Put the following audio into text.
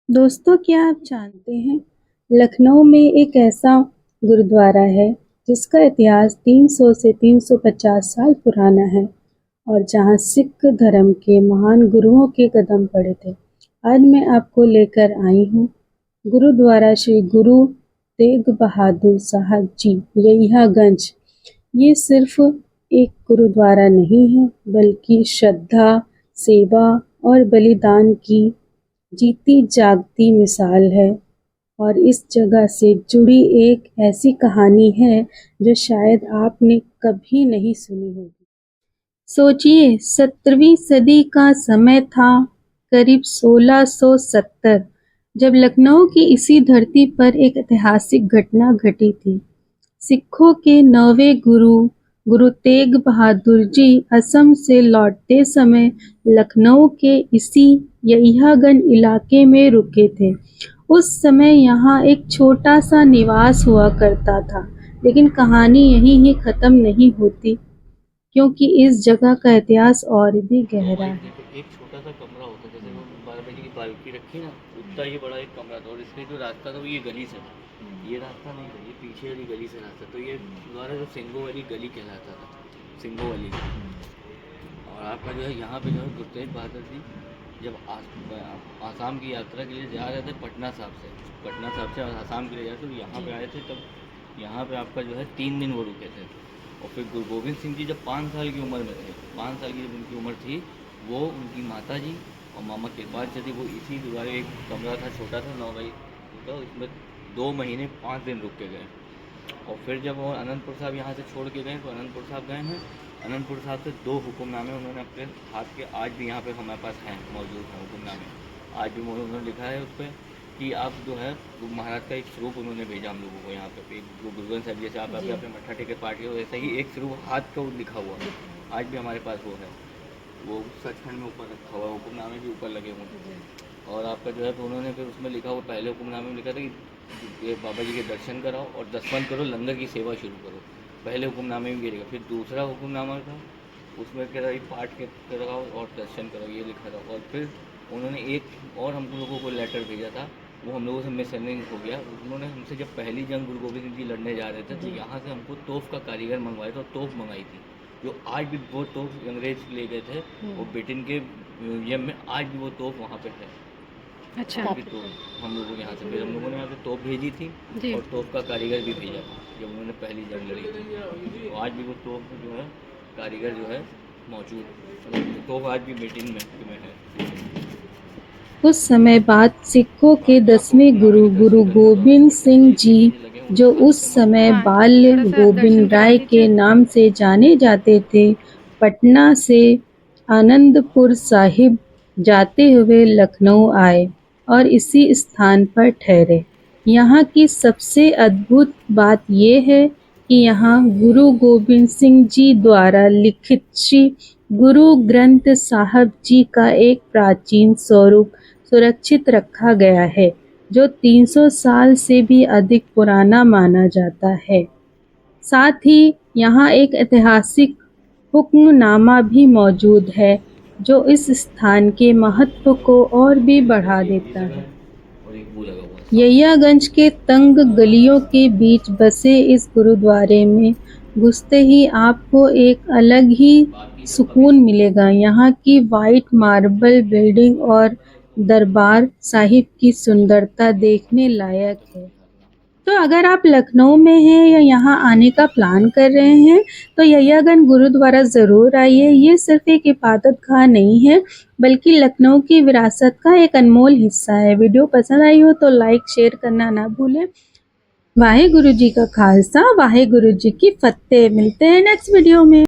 दोस्तों, क्या आप जानते हैं लखनऊ में एक ऐसा गुरुद्वारा है जिसका इतिहास 300 से 350 साल पुराना है और जहां सिख धर्म के महान गुरुओं के कदम पड़े थे। आज मैं आपको लेकर आई हूं गुरुद्वारा श्री गुरु तेग बहादुर साहब जी, यहियागंज। ये सिर्फ एक गुरुद्वारा नहीं है बल्कि श्रद्धा, सेवा और बलिदान की जीती जागती मिसाल है। और इस जगह से जुड़ी एक ऐसी कहानी है जो शायद आपने कभी नहीं सुनी होगी। सोचिए, 17वीं सदी का समय था, करीब 1670, जब लखनऊ की इसी धरती पर एक ऐतिहासिक घटना घटी थी। सिखों के 9वें गुरु गुरु तेग बहादुर जी असम से लौटते समय लखनऊ के इसी यहियागंज इलाके में रुके थे। उस समय यहाँ एक छोटा सा निवास हुआ करता था, लेकिन कहानी यहीं ही खत्म नहीं होती, क्योंकि इस जगह का इतिहास और भी गहरा है। तो एक छोटा सा कमरा होता है, जैसे वो 12 बजे की बाल्टी रखी ना, उतना ही बड़ा एक कमरा था। और इसमें जो रास्ता था वो ये गली से था, ये रास्ता नहीं था, ये पीछे वाली गली से रास्ता। तो ये द्वारा जो सिंगो वाली गली कहलाता था, सिंगो वाली। और आपका जो है यहाँ पे जो है गुरु तेग बहादुर जी जब आसाम की यात्रा के लिए जा रहे थे, पटना साहब से आसाम के लिए जा रहे थे, तो यहाँ पे आए थे। तब यहाँ पे आपका जो है 3 दिन वो रुके थे। और फिर गुरु गोविंद सिंह जी जब 5 साल की उम्र में थे, 5 साल की जब उनकी उम्र थी, वो उनकी माता जी और मामा कृपाल जी थी, वो इसी द्वारा एक कमरा था छोटा सा 9 बाई, तो इसमें 2 महीने 5 दिन रुक के गए। और फिर जब वो अनंतपुर साहब यहाँ से छोड़ के गए, तो अनंतपुर साहब गए हैं। अनंतपुर साहब से 2 हुक्मनामे उन्होंने अपने हाथ के, आज भी यहाँ पे हमारे पास हैं, मौजूद हैं हुक्मनामे। आज भी उन्होंने लिखा है उस पर कि आप जो है महाराज का एक स्वरूप उन्होंने भेजा हम लोगों को यहाँ पे। गुरु ग्रंथ साहब जैसे आप अपने मट्ठा टेके पाठी हो, वैसे ही एक स्वरूप हाथ का लिखा हुआ है, आज भी हमारे पास वो है। वो सचखंड में ऊपर रखा हुआ है, हुक्मनामे भी ऊपर लगे हुए हैं। और आपका जो है तो उन्होंने फिर उसमें लिखा हुआ, पहले हुक्मनामे में लिखा था कि ये बाबा जी के दर्शन कराओ और दसवंत करो, लंगर की सेवा शुरू करो। पहले हुक्मनामे में ये लिखा। फिर दूसरा हुक्मनामा था, उसमें कह रहा पाठ के कराओ और दर्शन करो, ये लिखा था। और फिर उन्होंने एक और हम लोगों को लेटर भेजा था, वो हम लोगों से मिसअंडरस्टैंडिंग हो गया। उन्होंने हमसे जब पहली जंग गुरु गोविंद सिंह जी लड़ने जा रहे थे, तो यहाँ से हमको तोप का कारीगर मंगवाए थे, और तोप मंगाई थी, जो आज भी वो तोप अंग्रेज ले गए थे, वो ब्रिटेन के म्यूजियम में आज भी वो तोप वहाँ पे है। अच्छा। तो हम लोगों के यहाँ से, फिर हम लोगों ने यहाँ से तोप भेजी थी और तोप का कारीगर भी भेजा था जब उन्होंने पहली जंग लड़ी थी। तो आज भी वो तोप जो है कारीगर जो है मौजूद, तोप आज भी ब्रिटेन में है। कुछ समय बाद सिखों के 10वें गुरु गुरु गोबिंद सिंह जी, जो उस समय बाल्य गोबिंद राय के नाम से जाने जाते थे, पटना से आनंदपुर साहिब जाते हुए लखनऊ आए और इसी स्थान पर ठहरे। यहाँ की सबसे अद्भुत बात यह है कि यहाँ गुरु गोबिंद सिंह जी द्वारा लिखित श्री गुरु ग्रंथ साहब जी का एक प्राचीन स्वरूप सुरक्षित रखा गया है, जो 300 साल से भी अधिक पुराना माना जाता है। साथ ही यहाँ एक ऐतिहासिक हुक्मनामा भी मौजूद है, जो इस स्थान के महत्व को और भी बढ़ा देता है। यहियागंज के तंग गलियों के बीच बसे इस गुरुद्वारे में घुसते ही आपको एक अलग ही सुकून मिलेगा। यहाँ की वाइट मार्बल बिल्डिंग और दरबार साहिब की सुंदरता देखने लायक है। तो अगर आप लखनऊ में हैं या यहाँ आने का प्लान कर रहे हैं, तो यहियागंज गुरुद्वारा ज़रूर आइए। ये सिर्फ एक इबादत गाह नहीं है, बल्कि लखनऊ की विरासत का एक अनमोल हिस्सा है। वीडियो पसंद आई हो तो लाइक शेयर करना ना भूलें। वाहे गुरु जी का खालसा, वाहे गुरु जी की फतेह। मिलते हैं नेक्स्ट वीडियो में।